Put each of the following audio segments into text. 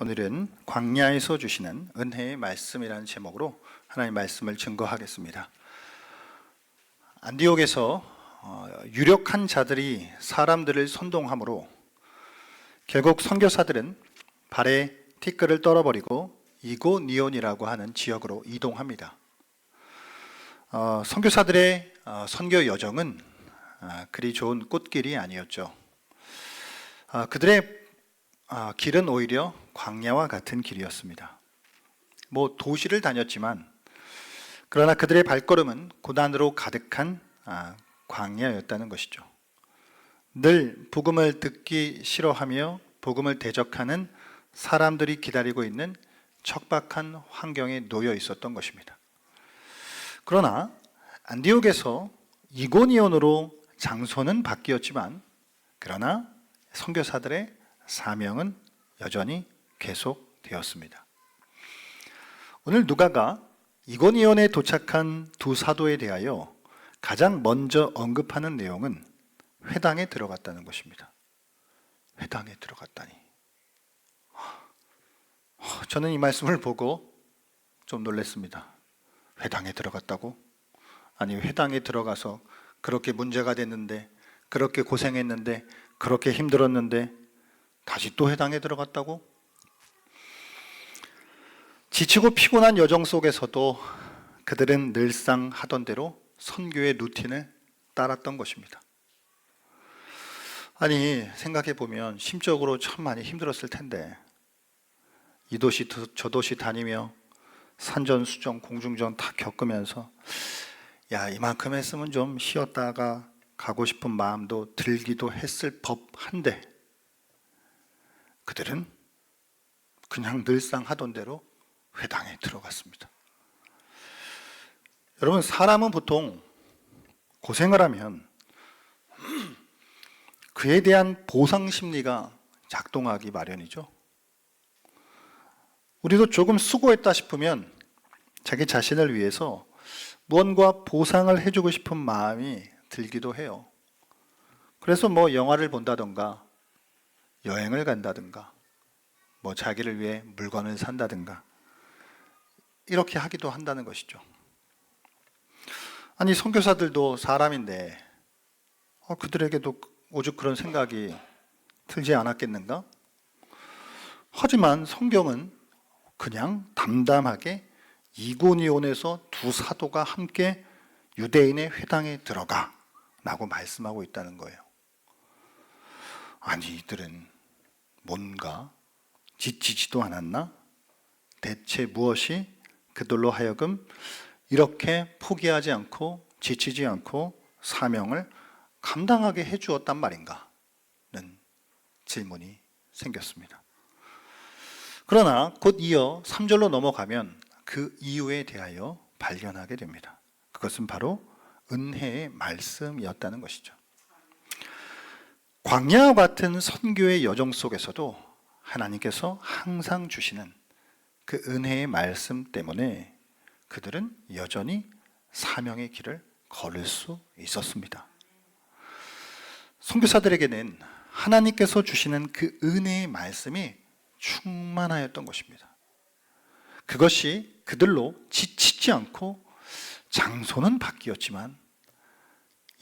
오늘은 광야에서 주시는 은혜의 말씀이라는 제목으로 하나님의 말씀을 증거하겠습니다. 안디옥에서 유력한 자들이 사람들을 선동함으로 결국 선교사들은 발에 티끌을 떨어버리고 이고니온이라고 하는 지역으로 이동합니다. 선교사들의 선교 여정은 그리 좋은 꽃길이 아니었죠. 그들의 길은 오히려 광야와 같은 길이었습니다. 도시를 다녔지만 그러나 그들의 발걸음은 고난으로 가득한 광야였다는 것이죠. 늘 복음을 듣기 싫어하며 복음을 대적하는 사람들이 기다리고 있는 척박한 환경에 놓여 있었던 것입니다. 그러나 안디옥에서 이고니온으로 장소는 바뀌었지만 그러나 선교사들의 사명은 여전히 계속되었습니다. 오늘 누가가 이고니온에 도착한 두 사도에 대하여 가장 먼저 언급하는 내용은 회당에 들어갔다는 것입니다. 회당에 들어갔다니. 저는 이 말씀을 보고 좀 놀랐습니다. 회당에 들어갔다고? 아니, 회당에 들어가서 그렇게 문제가 됐는데, 그렇게 고생했는데, 그렇게 힘들었는데 다시 또 회당에 들어갔다고? 지치고 피곤한 여정 속에서도 그들은 늘상 하던 대로 선교의 루틴을 따랐던 것입니다. 아니, 생각해 보면 심적으로 참 많이 힘들었을 텐데 이 도시 저 도시 다니며 산전수전 공중전 다 겪으면서 이만큼 했으면 좀 쉬었다가 가고 싶은 마음도 들기도 했을 법한데 그들은 그냥 늘상 하던 대로 회당에 들어갔습니다. 여러분, 사람은 보통 고생을 하면 그에 대한 보상 심리가 작동하기 마련이죠. 우리도 조금 수고했다 싶으면 자기 자신을 위해서 무언가 보상을 해주고 싶은 마음이 들기도 해요. 그래서 영화를 본다던가 여행을 간다든가 자기를 위해 물건을 산다든가 이렇게 하기도 한다는 것이죠. 아니, 선교사들도 사람인데 그들에게도 오죽 그런 생각이 들지 않았겠는가? 하지만 성경은 그냥 담담하게 이고니온에서 두 사도가 함께 유대인의 회당에 들어가 라고 말씀하고 있다는 거예요. 아니, 이들은 뭔가 지치지도 않았나? 대체 무엇이 그들로 하여금 이렇게 포기하지 않고 지치지 않고 사명을 감당하게 해주었단 말인가? 는 질문이 생겼습니다. 그러나 곧 이어 3절로 넘어가면 그 이유에 대하여 발견하게 됩니다. 그것은 바로 은혜의 말씀이었다는 것이죠. 광야와 같은 선교의 여정 속에서도 하나님께서 항상 주시는 그 은혜의 말씀 때문에 그들은 여전히 사명의 길을 걸을 수 있었습니다. 선교사들에게는 하나님께서 주시는 그 은혜의 말씀이 충만하였던 것입니다. 그것이 그들로 지치지 않고 장소는 바뀌었지만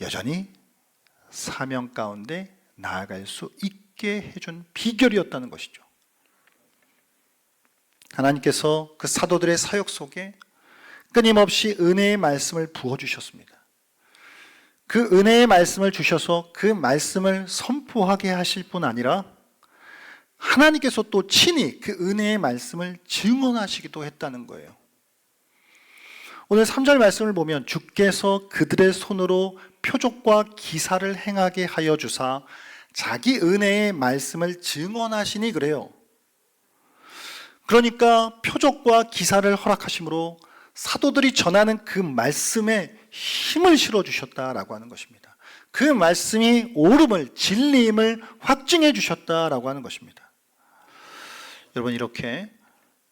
여전히 사명 가운데 나아갈 수 있게 해준 비결이었다는 것이죠. 하나님께서 그 사도들의 사역 속에 끊임없이 은혜의 말씀을 부어주셨습니다. 그 은혜의 말씀을 주셔서 그 말씀을 선포하게 하실 뿐 아니라 하나님께서 또 친히 그 은혜의 말씀을 증언하시기도 했다는 거예요. 오늘 3절 말씀을 보면 주께서 그들의 손으로 표적과 기사를 행하게 하여 주사 자기 은혜의 말씀을 증언하시니 그래요. 그러니까 표적과 기사를 허락하심으로 사도들이 전하는 그 말씀에 힘을 실어주셨다라고 하는 것입니다. 그 말씀이 옳음을, 진리임을 확증해 주셨다라고 하는 것입니다. 여러분, 이렇게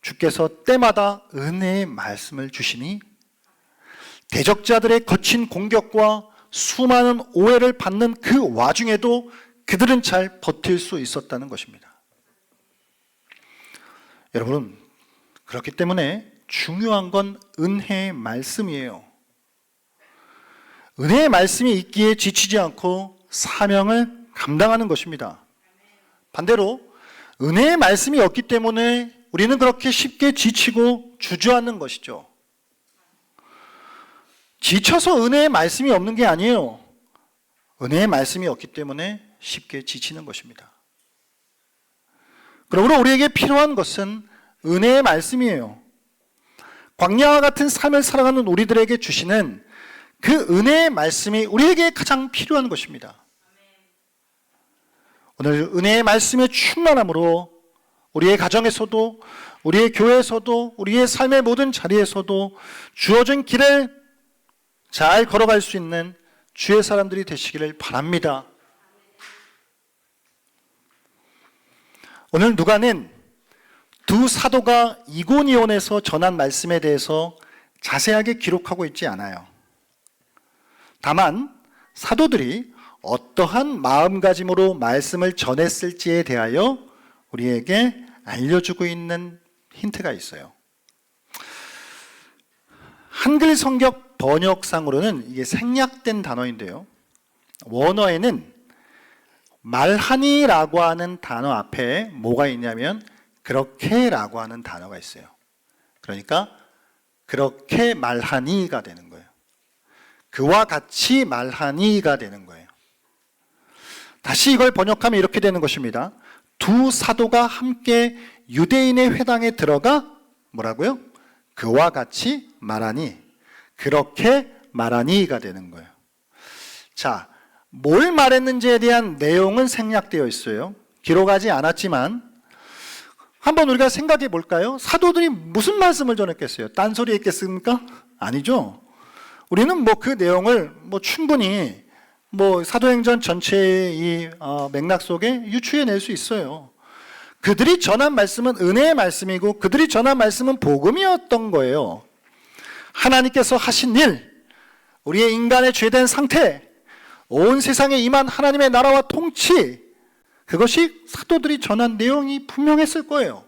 주께서 때마다 은혜의 말씀을 주시니 대적자들의 거친 공격과 수많은 오해를 받는 그 와중에도 그들은 잘 버틸 수 있었다는 것입니다. 여러분, 그렇기 때문에 중요한 건 은혜의 말씀이에요. 은혜의 말씀이 있기에 지치지 않고 사명을 감당하는 것입니다. 반대로 은혜의 말씀이 없기 때문에 우리는 그렇게 쉽게 지치고 주저앉는 것이죠. 지쳐서 은혜의 말씀이 없는 게 아니에요. 은혜의 말씀이 없기 때문에 쉽게 지치는 것입니다. 그러므로 우리에게 필요한 것은 은혜의 말씀이에요. 광야와 같은 삶을 살아가는 우리들에게 주시는 그 은혜의 말씀이 우리에게 가장 필요한 것입니다. 오늘 은혜의 말씀의 충만함으로 우리의 가정에서도, 우리의 교회에서도, 우리의 삶의 모든 자리에서도 주어진 길을 잘 걸어갈 수 있는 주의 사람들이 되시기를 바랍니다. 오늘 누가는 두 사도가 이고니온에서 전한 말씀에 대해서 자세하게 기록하고 있지 않아요. 다만 사도들이 어떠한 마음가짐으로 말씀을 전했을지에 대하여 우리에게 알려주고 있는 힌트가 있어요. 한글 성경 번역상으로는 이게 생략된 단어인데요. 원어에는 말하니라고 하는 단어 앞에 뭐가 있냐면 그렇게라고 하는 단어가 있어요. 그러니까 그렇게 말하니가 되는 거예요. 그와 같이 말하니가 되는 거예요. 다시 이걸 번역하면 이렇게 되는 것입니다. 두 사도가 함께 유대인의 회당에 들어가 뭐라고요? 그와 같이 말하니, 그렇게 말하니가 되는 거예요. 자, 뭘 말했는지에 대한 내용은 생략되어 있어요. 기록하지 않았지만 한번 우리가 생각해 볼까요? 사도들이 무슨 말씀을 전했겠어요? 딴소리 했겠습니까? 아니죠. 우리는 그 내용을 충분히 사도행전 전체의 이 맥락 속에 유추해낼 수 있어요. 그들이 전한 말씀은 은혜의 말씀이고 그들이 전한 말씀은 복음이었던 거예요. 하나님께서 하신 일, 우리의 인간의 죄된 상태, 온 세상에 임한 하나님의 나라와 통치, 그것이 사도들이 전한 내용이 분명했을 거예요.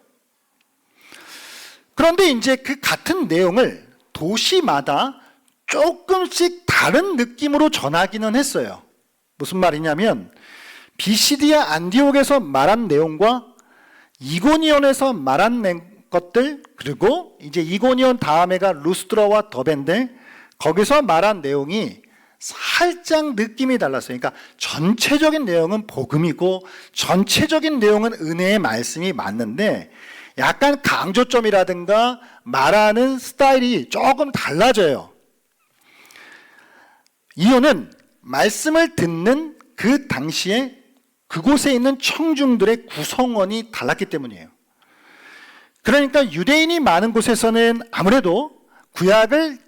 그런데 이제 그 같은 내용을 도시마다 조금씩 다른 느낌으로 전하기는 했어요. 무슨 말이냐면 비시디아 안디옥에서 말한 내용과 이고니온에서 말한 것들, 그리고 이제 이고니온 다음에가 루스드라와 더베인데 거기서 말한 내용이 살짝 느낌이 달랐어요. 그러니까 전체적인 내용은 복음이고 전체적인 내용은 은혜의 말씀이 맞는데 약간 강조점이라든가 말하는 스타일이 조금 달라져요. 이유는 말씀을 듣는 그 당시에 그곳에 있는 청중들의 구성원이 달랐기 때문이에요. 그러니까 유대인이 많은 곳에서는 아무래도 구약을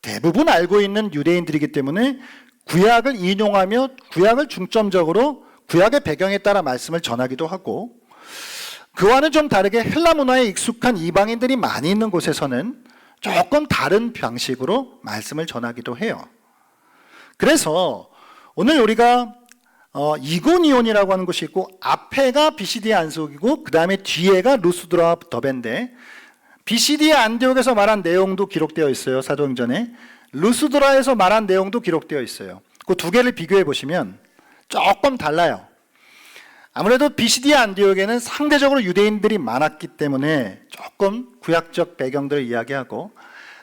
대부분 알고 있는 유대인들이기 때문에 구약을 인용하며 구약을 중점적으로 구약의 배경에 따라 말씀을 전하기도 하고, 그와는 좀 다르게 헬라 문화에 익숙한 이방인들이 많이 있는 곳에서는 조금 다른 방식으로 말씀을 전하기도 해요. 그래서 오늘 우리가 이고니온이라고 하는 곳이 있고 앞에가 비시디아 안디옥이고 그 다음에 뒤에가 루스드라 더베인데 비시디아 안디옥에서 말한 내용도 기록되어 있어요. 사도행전에. 루스드라에서 말한 내용도 기록되어 있어요. 그 두 개를 비교해 보시면 조금 달라요. 아무래도 비시디아 안디옥에는 상대적으로 유대인들이 많았기 때문에 조금 구약적 배경들을 이야기하고,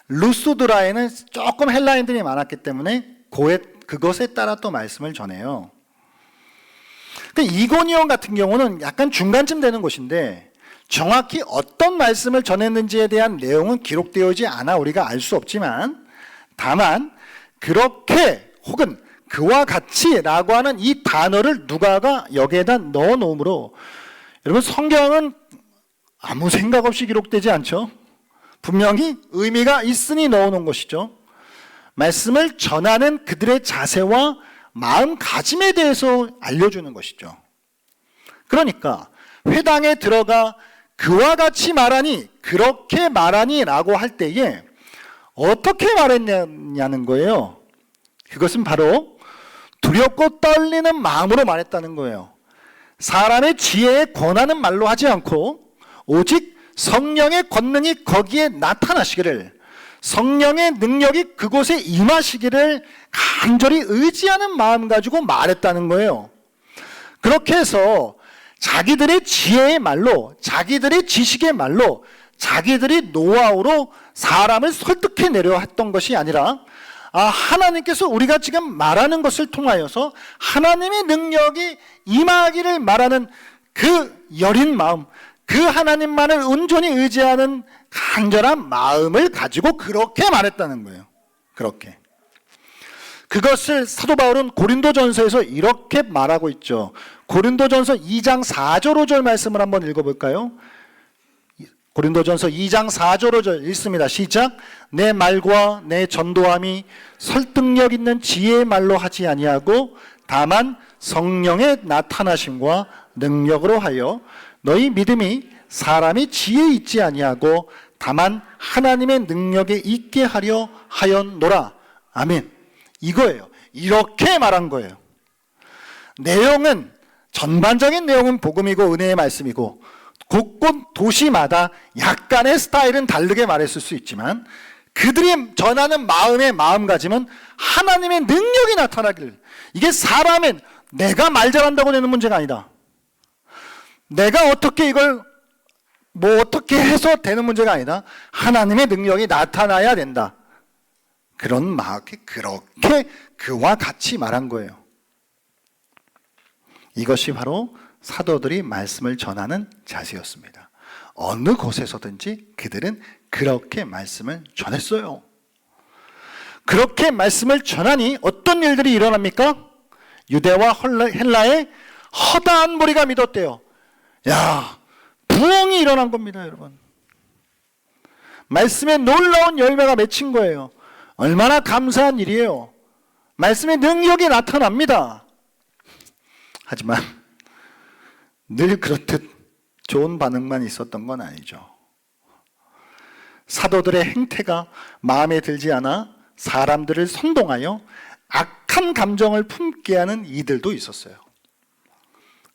루스드라에는 조금 헬라인들이 많았기 때문에 그것에 따라 또 말씀을 전해요. 이고니온 같은 경우는 약간 중간쯤 되는 곳인데 정확히 어떤 말씀을 전했는지에 대한 내용은 기록되어지 않아 우리가 알 수 없지만, 다만 그렇게 혹은 그와 같이 라고 하는 이 단어를 누가가 여기에다 넣어 놓으므로, 여러분 성경은 아무 생각 없이 기록되지 않죠. 분명히 의미가 있으니 넣어 놓은 것이죠. 말씀을 전하는 그들의 자세와 마음가짐에 대해서 알려주는 것이죠. 그러니까 회당에 들어가 그와 같이 말하니, 그렇게 말하니 라고 할 때에 어떻게 말했냐는 거예요. 그것은 바로 두렵고 떨리는 마음으로 말했다는 거예요. 사람의 지혜에 권하는 말로 하지 않고 오직 성령의 권능이 거기에 나타나시기를, 성령의 능력이 그곳에 임하시기를 간절히 의지하는 마음 가지고 말했다는 거예요. 그렇게 해서 자기들의 지혜의 말로, 자기들의 지식의 말로, 자기들이 노하우로 사람을 설득해내려 했던 것이 아니라, 하나님께서 우리가 지금 말하는 것을 통하여서 하나님의 능력이 임하기를 말하는 그 여린 마음, 그 하나님만을 온전히 의지하는 간절한 마음을 가지고 그렇게 말했다는 거예요. 그렇게. 그것을 사도 바울은 고린도전서에서 이렇게 말하고 있죠. 고린도전서 2장 4절 5절 말씀을 한번 읽어볼까요? 고린도전서 2장 4절 5절 읽습니다. 시작. 내 말과 내 전도함이 설득력 있는 지혜의 말로 하지 아니하고 다만 성령의 나타나심과 능력으로 하여 너희 믿음이 사람이 지혜에 있지 아니하고 다만 하나님의 능력에 있게 하려 하였노라. 아멘. 이거예요. 이렇게 말한 거예요. 내용은, 전반적인 내용은 복음이고 은혜의 말씀이고 곳곳 도시마다 약간의 스타일은 다르게 말했을 수 있지만 그들이 전하는 마음의 마음가짐은 하나님의 능력이 나타나기를, 이게 사람의, 내가 말 잘한다고 되는 문제가 아니다. 내가 어떻게 이걸 어떻게 해서 되는 문제가 아니다. 하나님의 능력이 나타나야 된다. 그런 마음이 그렇게 그와 같이 말한 거예요. 이것이 바로 사도들이 말씀을 전하는 자세였습니다. 어느 곳에서든지 그들은 그렇게 말씀을 전했어요. 그렇게 말씀을 전하니 어떤 일들이 일어납니까? 유대와 헬라의 허다한 무리가 믿었대요. 부흥이 일어난 겁니다, 여러분. 말씀에 놀라운 열매가 맺힌 거예요. 얼마나 감사한 일이에요. 말씀의 능력이 나타납니다. 하지만 늘 그렇듯 좋은 반응만 있었던 건 아니죠. 사도들의 행태가 마음에 들지 않아 사람들을 선동하여 악한 감정을 품게 하는 이들도 있었어요.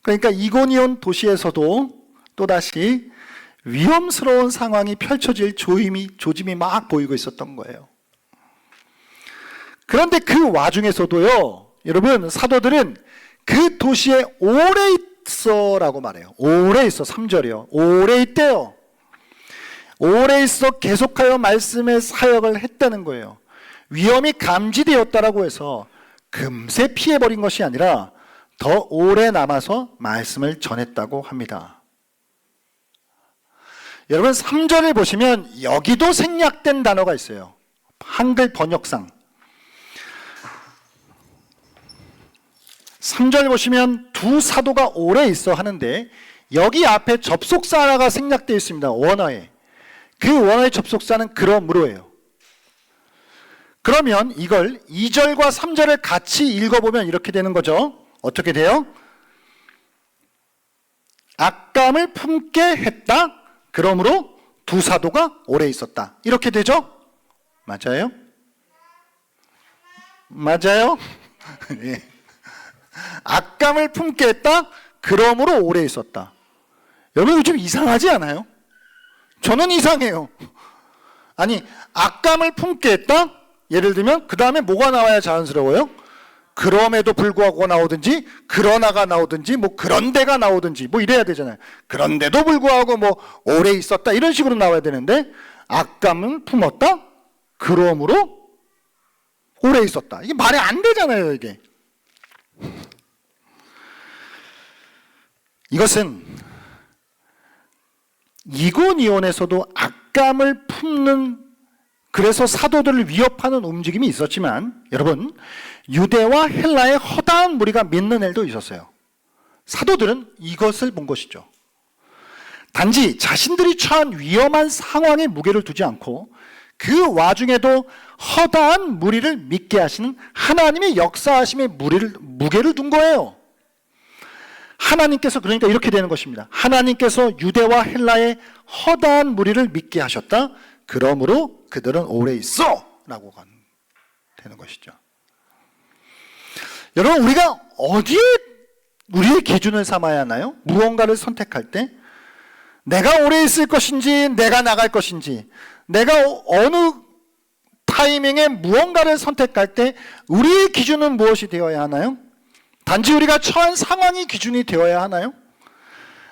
그러니까 이고니온 도시에서도 또다시 위험스러운 상황이 펼쳐질 조짐이 막 보이고 있었던 거예요. 그런데 그 와중에서도요, 여러분, 사도들은 그 도시에 오래 있어라고 말해요. 오래 있어. 3절이요. 오래 있대요. 오래 있어 계속하여 말씀의 사역을 했다는 거예요. 위험이 감지되었다라고 해서 금세 피해버린 것이 아니라 더 오래 남아서 말씀을 전했다고 합니다. 여러분, 3절을 보시면 여기도 생략된 단어가 있어요. 한글 번역상 3절 보시면 두 사도가 오래 있어 하는데 여기 앞에 접속사 하나가 생략되어 있습니다. 원어에. 그 원어의 접속사는 그러므로예요. 그러면 이걸 2절과 3절을 같이 읽어보면 이렇게 되는 거죠. 어떻게 돼요? 악감을 품게 했다. 그러므로 두 사도가 오래 있었다. 이렇게 되죠? 맞아요? 맞아요? 예. 악감을 품게 했다. 그러므로 오래 있었다. 여러분, 이거 좀 이상하지 않아요? 저는 이상해요. 아니, 악감을 품게 했다? 예를 들면 그 다음에 뭐가 나와야 자연스러워요? 그럼에도 불구하고 나오든지 그러나가 나오든지 그런데가 나오든지 이래야 되잖아요. 그런데도 불구하고 오래 있었다 이런 식으로 나와야 되는데 악감을 품었다? 그러므로 오래 있었다. 이게 말이 안 되잖아요, 이게. 이것은 이고니온에서도 악감을 품는, 그래서 사도들을 위협하는 움직임이 있었지만 여러분, 유대와 헬라의 허다한 무리가 믿는 일도 있었어요. 사도들은 이것을 본 것이죠. 단지 자신들이 처한 위험한 상황에 무게를 두지 않고 그 와중에도 허다한 무리를 믿게 하시는 하나님의 역사하심의 무게를 둔 거예요. 하나님께서, 그러니까 이렇게 되는 것입니다. 하나님께서 유대와 헬라의 허다한 무리를 믿게 하셨다. 그러므로 그들은 오래 있어 라고 되는 것이죠. 여러분, 우리가 어디에 우리의 기준을 삼아야 하나요? 무언가를 선택할 때 내가 오래 있을 것인지 내가 나갈 것인지, 내가 어느 타이밍에 무언가를 선택할 때 우리의 기준은 무엇이 되어야 하나요? 단지 우리가 처한 상황이 기준이 되어야 하나요?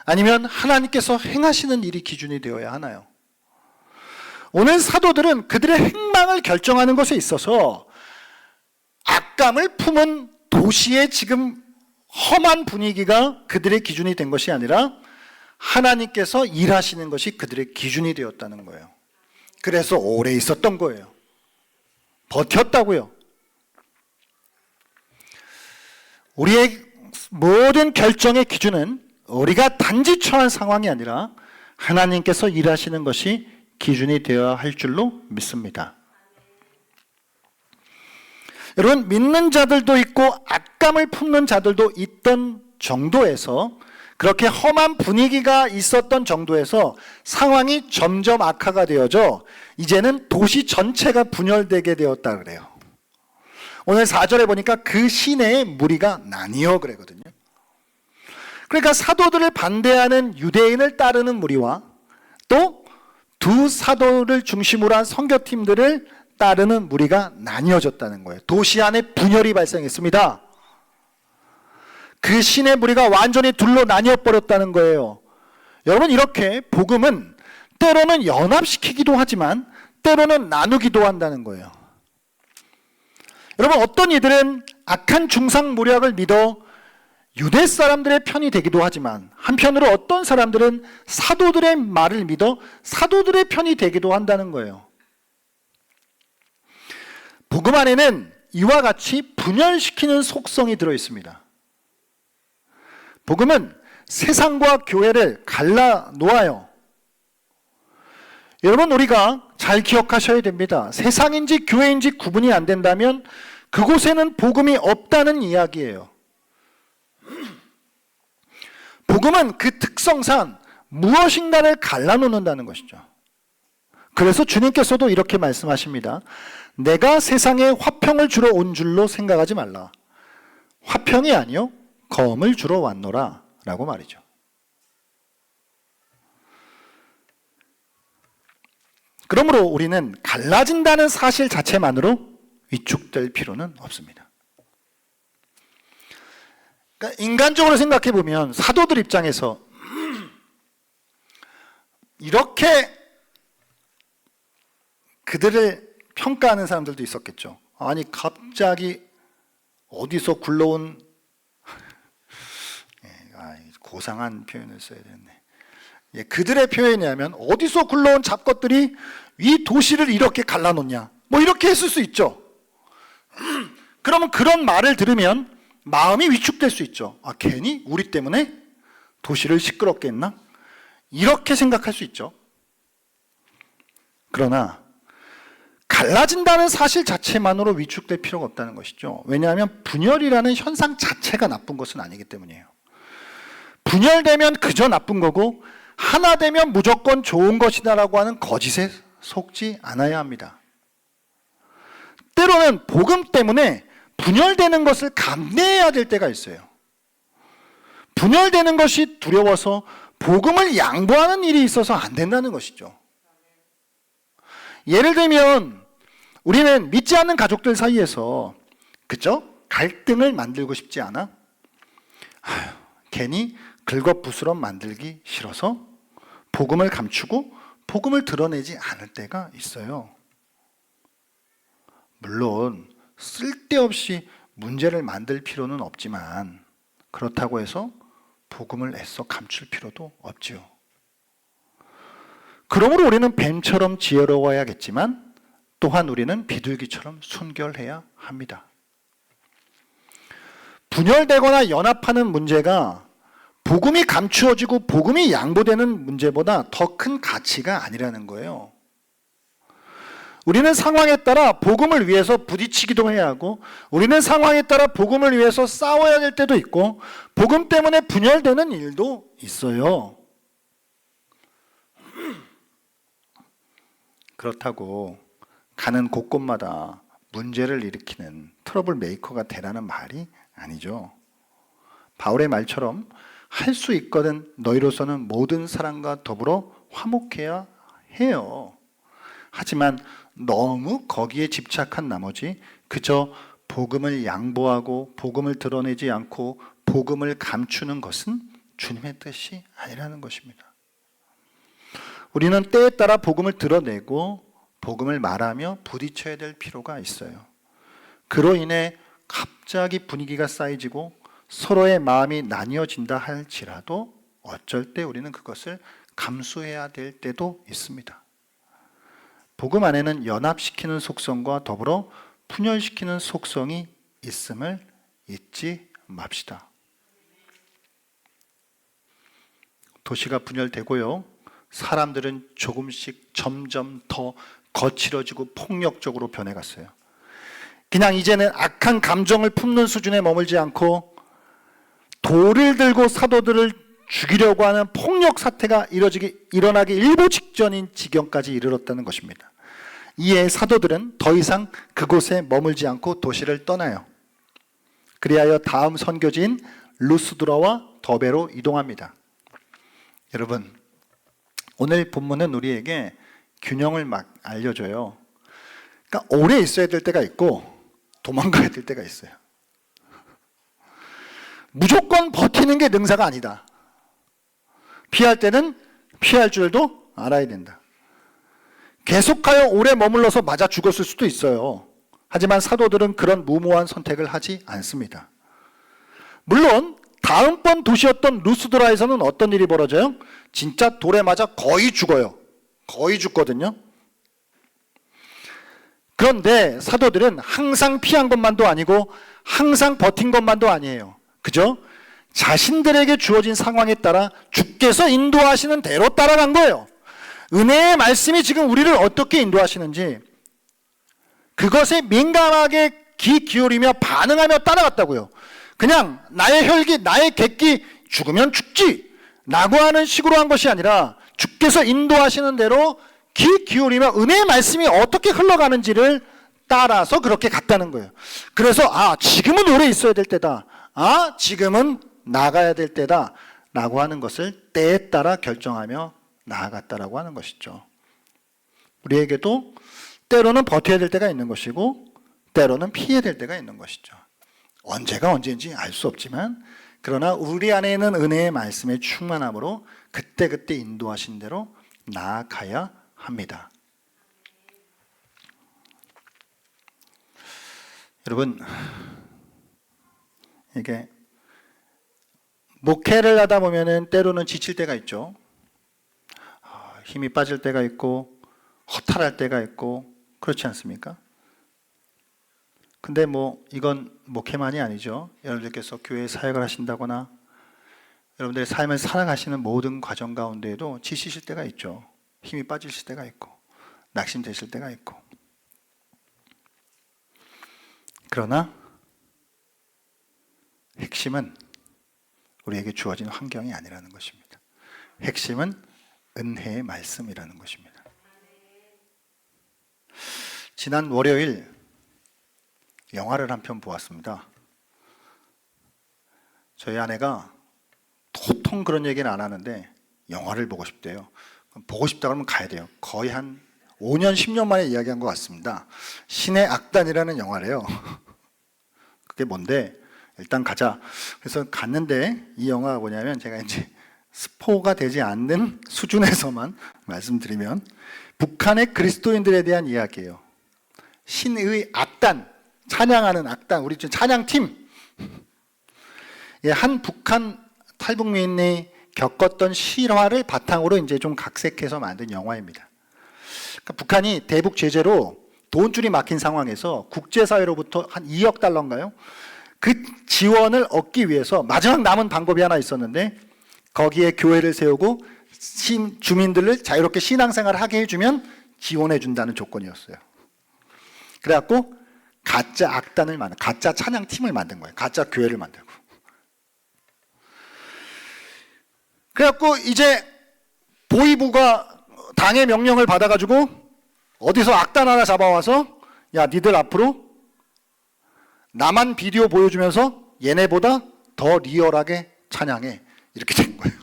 아니면 하나님께서 행하시는 일이 기준이 되어야 하나요? 오늘 사도들은 그들의 행방을 결정하는 것에 있어서 악감을 품은 도시의 지금 험한 분위기가 그들의 기준이 된 것이 아니라 하나님께서 일하시는 것이 그들의 기준이 되었다는 거예요. 그래서 오래 있었던 거예요. 버텼다고요. 우리의 모든 결정의 기준은 우리가 단지 처한 상황이 아니라 하나님께서 일하시는 것이 기준이 되어야 할 줄로 믿습니다. 여러분, 믿는 자들도 있고 악감을 품는 자들도 있던 정도에서, 그렇게 험한 분위기가 있었던 정도에서 상황이 점점 악화가 되어져 이제는 도시 전체가 분열되게 되었다 그래요. 오늘 4절에 보니까 그 시내의 무리가 나뉘어 그러거든요. 그러니까 사도들을 반대하는 유대인을 따르는 무리와 또 두 사도를 중심으로 한 선교팀들을 따르는 무리가 나뉘어졌다는 거예요. 도시 안에 분열이 발생했습니다. 그 시내 무리가 완전히 둘로 나뉘어 버렸다는 거예요. 여러분, 이렇게 복음은 때로는 연합시키기도 하지만 때로는 나누기도 한다는 거예요. 여러분, 어떤 이들은 악한 중상모략을 믿어 유대 사람들의 편이 되기도 하지만 한편으로 어떤 사람들은 사도들의 말을 믿어 사도들의 편이 되기도 한다는 거예요. 복음 안에는 이와 같이 분열시키는 속성이 들어 있습니다. 복음은 세상과 교회를 갈라 놓아요. 여러분, 우리가 잘 기억하셔야 됩니다. 세상인지 교회인지 구분이 안 된다면 그곳에는 복음이 없다는 이야기예요. 복음은 그 특성상 무엇인가를 갈라놓는다는 것이죠. 그래서 주님께서도 이렇게 말씀하십니다. 내가 세상에 화평을 주러 온 줄로 생각하지 말라. 화평이 아니요 검을 주러 왔노라 라고 말이죠. 그러므로 우리는 갈라진다는 사실 자체만으로 위축될 필요는 없습니다. 그러니까 인간적으로 생각해 보면 사도들 입장에서 이렇게 그들을 평가하는 사람들도 있었겠죠. 아니, 갑자기 어디서 굴러온 고상한 표현을 써야 되겠네. 그들의 표현이라면 어디서 굴러온 잡것들이 이 도시를 이렇게 갈라놓냐, 뭐 이렇게 했을 수 있죠. 그러면 그런 말을 들으면 마음이 위축될 수 있죠. 아, 괜히 우리 때문에 도시를 시끄럽게 했나? 이렇게 생각할 수 있죠. 그러나 갈라진다는 사실 자체만으로 위축될 필요가 없다는 것이죠. 왜냐하면 분열이라는 현상 자체가 나쁜 것은 아니기 때문이에요. 분열되면 그저 나쁜 거고 하나 되면 무조건 좋은 것이다라고 하는 거짓에 속지 않아야 합니다. 때로는 복음 때문에 분열되는 것을 감내해야 될 때가 있어요. 분열되는 것이 두려워서 복음을 양보하는 일이 있어서 안 된다는 것이죠. 예를 들면 우리는 믿지 않는 가족들 사이에서 그죠? 갈등을 만들고 싶지 않아? 괜히 긁어부스럼 만들기 싫어서 복음을 감추고 복음을 드러내지 않을 때가 있어요. 물론 쓸데없이 문제를 만들 필요는 없지만 그렇다고 해서 복음을 애써 감출 필요도 없지요. 그러므로 우리는 뱀처럼 지혜로워야겠지만 또한 우리는 비둘기처럼 순결해야 합니다. 분열되거나 연합하는 문제가 복음이 감추어지고 복음이 양보되는 문제보다 더 큰 가치가 아니라는 거예요. 우리는 상황에 따라 복음을 위해서 부딪히기도 해야 하고 우리는 상황에 따라 복음을 위해서 싸워야 될 때도 있고 복음 때문에 분열되는 일도 있어요. 그렇다고 가는 곳곳마다 문제를 일으키는 트러블 메이커가 되라는 말이 아니죠. 바울의 말처럼 할 수 있거든 너희로서는 모든 사람과 더불어 화목해야 해요. 하지만 너무 거기에 집착한 나머지 그저 복음을 양보하고 복음을 드러내지 않고 복음을 감추는 것은 주님의 뜻이 아니라는 것입니다. 우리는 때에 따라 복음을 드러내고 복음을 말하며 부딪혀야 될 필요가 있어요. 그로 인해 갑자기 분위기가 쌓이지고 서로의 마음이 나뉘어진다 할지라도 어쩔 때 우리는 그것을 감수해야 될 때도 있습니다. 복음 안에는 연합시키는 속성과 더불어 분열시키는 속성이 있음을 잊지 맙시다. 도시가 분열되고요. 사람들은 조금씩 점점 더 거칠어지고 폭력적으로 변해갔어요. 그냥 이제는 악한 감정을 품는 수준에 머물지 않고 돌을 들고 사도들을 죽이려고 하는 폭력 사태가 일어나기 일보 직전인 지경까지 이르렀다는 것입니다. 이에 사도들은 더 이상 그곳에 머물지 않고 도시를 떠나요. 그리하여 다음 선교지인 루스드라와 더베로 이동합니다. 여러분, 오늘 본문은 우리에게 균형을 막 알려줘요. 그러니까 오래 있어야 될 때가 있고 도망가야 될 때가 있어요. 무조건 버티는 게 능사가 아니다. 피할 때는 피할 줄도 알아야 된다. 계속하여 오래 머물러서 맞아 죽었을 수도 있어요. 하지만 사도들은 그런 무모한 선택을 하지 않습니다. 물론 다음번 도시였던 루스드라에서는 어떤 일이 벌어져요? 진짜 돌에 맞아 거의 죽어요. 거의 죽거든요. 그런데 사도들은 항상 피한 것만도 아니고 항상 버틴 것만도 아니에요. 그죠? 자신들에게 주어진 상황에 따라 주께서 인도하시는 대로 따라간 거예요. 은혜의 말씀이 지금 우리를 어떻게 인도하시는지 그것에 민감하게 귀 기울이며 반응하며 따라갔다고요. 그냥 나의 혈기, 나의 객기 죽으면 죽지 라고 하는 식으로 한 것이 아니라 주께서 인도하시는 대로 귀 기울이며 은혜의 말씀이 어떻게 흘러가는지를 따라서 그렇게 갔다는 거예요. 그래서 지금은 오래 있어야 될 때다. 지금은 나가야 될 때다 라고 하는 것을 때에 따라 결정하며 나아갔다라고 하는 것이죠. 우리에게도 때로는 버텨야 될 때가 있는 것이고 때로는 피해야 될 때가 있는 것이죠. 언제가 언제인지 알 수 없지만 그러나 우리 안에 있는 은혜의 말씀의 충만함으로 그때그때 인도하신 대로 나아가야 합니다. 여러분, 이게 목회를 하다 보면은 때로는 지칠 때가 있죠. 힘이 빠질 때가 있고 허탈할 때가 있고 그렇지 않습니까? 근데 이건 목회만이 아니죠. 여러분들께서 교회에 사역을 하신다거나 여러분들의 삶을 살아가시는 모든 과정 가운데에도 지치실 때가 있죠. 힘이 빠지실 때가 있고 낙심되실 때가 있고. 그러나 핵심은 우리에게 주어진 환경이 아니라는 것입니다. 핵심은 은혜의 말씀이라는 것입니다. 지난 월요일 영화를 한 편 보았습니다. 저희 아내가 도통 그런 얘기는 안 하는데 영화를 보고 싶대요. 보고 싶다 그러면 가야 돼요. 거의 한 5년, 10년 만에 이야기한 것 같습니다. 신의 악단이라는 영화래요. 그게 뭔데? 일단 가자. 그래서 갔는데 이 영화가 뭐냐면 제가 이제 스포가 되지 않는 수준에서만 말씀드리면 북한의 그리스도인들에 대한 이야기예요. 신의 악단, 찬양하는 악단, 우리 찬양팀. 한 북한 탈북민이 겪었던 실화를 바탕으로 이제 좀 각색해서 만든 영화입니다. 그러니까 북한이 대북 제재로 돈줄이 막힌 상황에서 국제사회로부터 한 2억 달러인가요? 그 지원을 얻기 위해서 마지막 남은 방법이 하나 있었는데 거기에 교회를 세우고 주민들을 자유롭게 신앙생활을 하게 해주면 지원해 준다는 조건이었어요. 그래갖고 가짜 악단을 가짜 찬양팀을 만든 거예요. 가짜 교회를 만들고. 그래갖고 이제 보위부가 당의 명령을 받아가지고 어디서 악단 하나 잡아와서 야 니들 앞으로 나만 비디오 보여주면서 얘네보다 더 리얼하게 찬양해. 이렇게 된 거예요.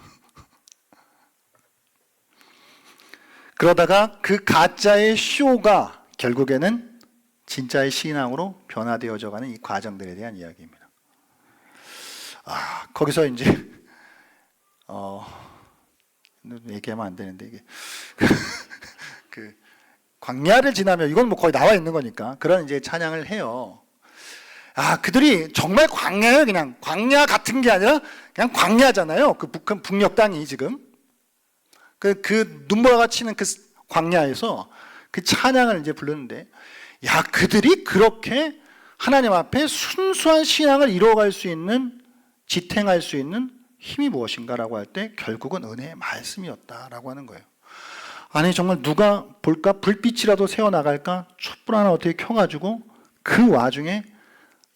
그러다가 그 가짜의 쇼가 결국에는 진짜의 신앙으로 변화되어져 가는 이 과정들에 대한 이야기입니다. 거기서 이제 얘기하면 안 되는데 이게 그 광야를 지나면 이건 뭐 거의 나와 있는 거니까 그런 이제 찬양을 해요. 그들이 정말 광야예요. 그냥 광야 같은 게 아니라 그냥 광야잖아요. 그 북녘 땅이 지금 그 눈보라가 치는 그 광야에서 그 찬양을 이제 부르는데, 그들이 그렇게 하나님 앞에 순수한 신앙을 이루어갈 수 있는, 지탱할 수 있는 힘이 무엇인가라고 할 때 결국은 은혜의 말씀이었다라고 하는 거예요. 아니 정말 누가 볼까? 불빛이라도 새어나갈까? 촛불 하나 어떻게 켜가지고 그 와중에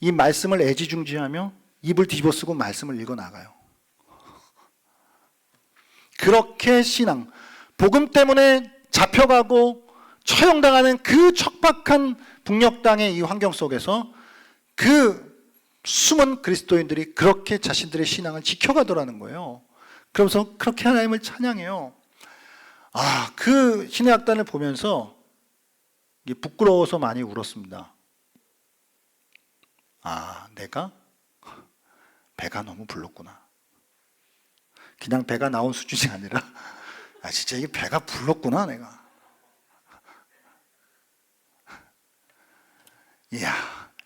이 말씀을 애지중지하며 입을 뒤집어쓰고 말씀을 읽어나가요. 그렇게 신앙, 복음 때문에 잡혀가고 처형당하는 그 척박한 북녘 땅의 이 환경 속에서 그 숨은 그리스도인들이 그렇게 자신들의 신앙을 지켜가더라는 거예요. 그러면서 그렇게 하나님을 찬양해요. 그 신의 악단을 보면서 부끄러워서 많이 울었습니다. 내가 배가 너무 불렀구나. 그냥 배가 나온 수준이 아니라 진짜 이게 배가 불렀구나 내가.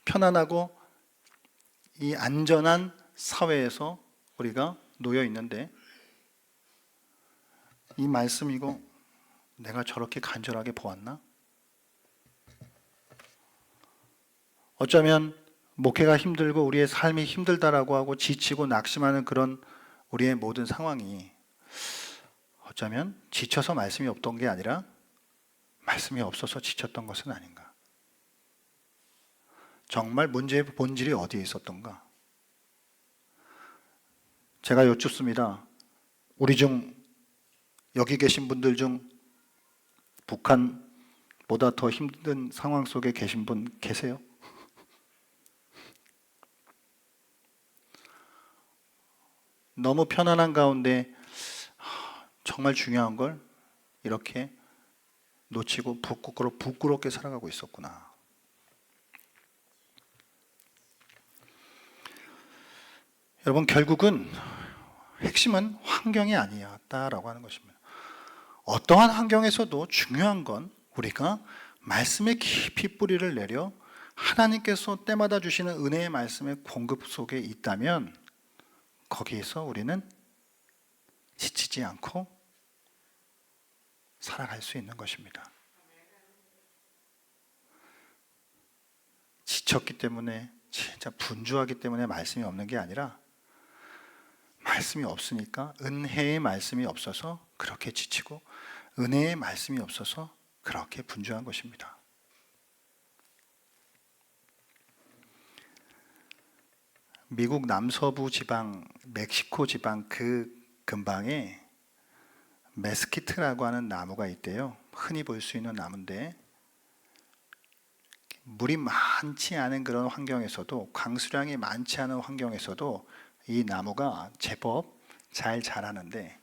편안하고 이 안전한 사회에서 우리가 놓여 있는데 이 말씀 이거 내가 저렇게 간절하게 보았나? 어쩌면 목회가 힘들고 우리의 삶이 힘들다라고 하고 지치고 낙심하는 그런 우리의 모든 상황이 어쩌면 지쳐서 말씀이 없던 게 아니라 말씀이 없어서 지쳤던 것은 아닌가? 정말 문제의 본질이 어디에 있었던가? 제가 여쭙습니다. 우리 중 여기 계신 분들 중 북한보다 더 힘든 상황 속에 계신 분 계세요? 너무 편안한 가운데 정말 중요한 걸 이렇게 놓치고 부끄럽게 살아가고 있었구나. 여러분, 결국은 핵심은 환경이 아니었다라고 하는 것입니다. 어떠한 환경에서도 중요한 건 우리가 말씀에 깊이 뿌리를 내려 하나님께서 때마다 주시는 은혜의 말씀의 공급 속에 있다면 거기에서 우리는 지치지 않고 살아갈 수 있는 것입니다. 지쳤기 때문에, 진짜 분주하기 때문에 말씀이 없는 게 아니라 말씀이 없으니까, 은혜의 말씀이 없어서 그렇게 지치고 은혜의 말씀이 없어서 그렇게 분주한 것입니다. 미국 남서부 지방, 멕시코 지방 그 근방에 메스키트라고 하는 나무가 있대요. 흔히 볼 수 있는 나무인데 물이 많지 않은 그런 환경에서도, 강수량이 많지 않은 환경에서도 이 나무가 제법 잘 자라는데,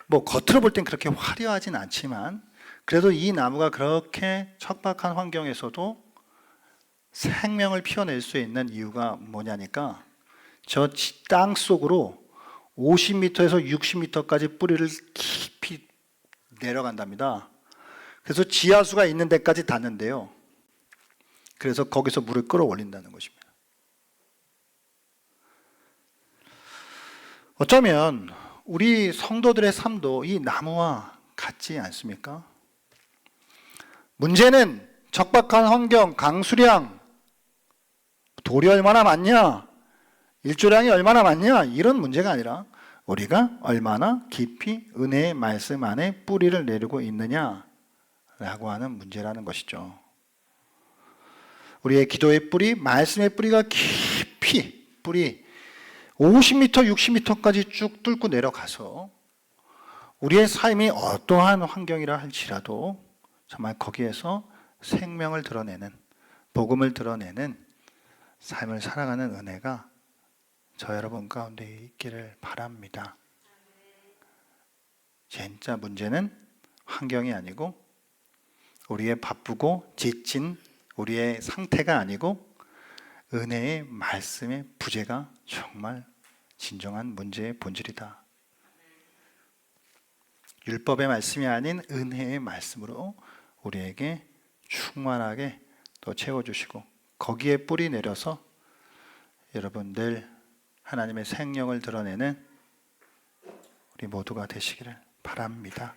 뭐 겉으로 볼 땐 그렇게 화려하진 않지만 그래도 이 나무가 그렇게 척박한 환경에서도 생명을 피워낼 수 있는 이유가 뭐냐니까, 저 땅 속으로 50m에서 60m까지 뿌리를 깊이 내려간답니다. 그래서 지하수가 있는 데까지 닿는데요. 그래서 거기서 물을 끌어올린다는 것입니다. 어쩌면 우리 성도들의 삶도 이 나무와 같지 않습니까? 문제는 척박한 환경, 강수량, 돌이 얼마나 많냐, 일조량이 얼마나 많냐, 이런 문제가 아니라 우리가 얼마나 깊이 은혜의 말씀 안에 뿌리를 내리고 있느냐라고 하는 문제라는 것이죠. 우리의 기도의 뿌리, 말씀의 뿌리가 깊이 50m, 60m까지 쭉 뚫고 내려가서 우리의 삶이 어떠한 환경이라 할지라도 정말 거기에서 생명을 드러내는, 복음을 드러내는 삶을 살아가는 은혜가 저 여러분 가운데 있기를 바랍니다. 진짜 문제는 환경이 아니고 우리의 바쁘고 지친 우리의 상태가 아니고 은혜의 말씀의 부재가 정말 진정한 문제의 본질이다. 율법의 말씀이 아닌 은혜의 말씀으로 우리에게 충만하게 또 채워주시고 거기에 뿌리 내려서 여러분 늘 하나님의 생명을 드러내는 우리 모두가 되시기를 바랍니다.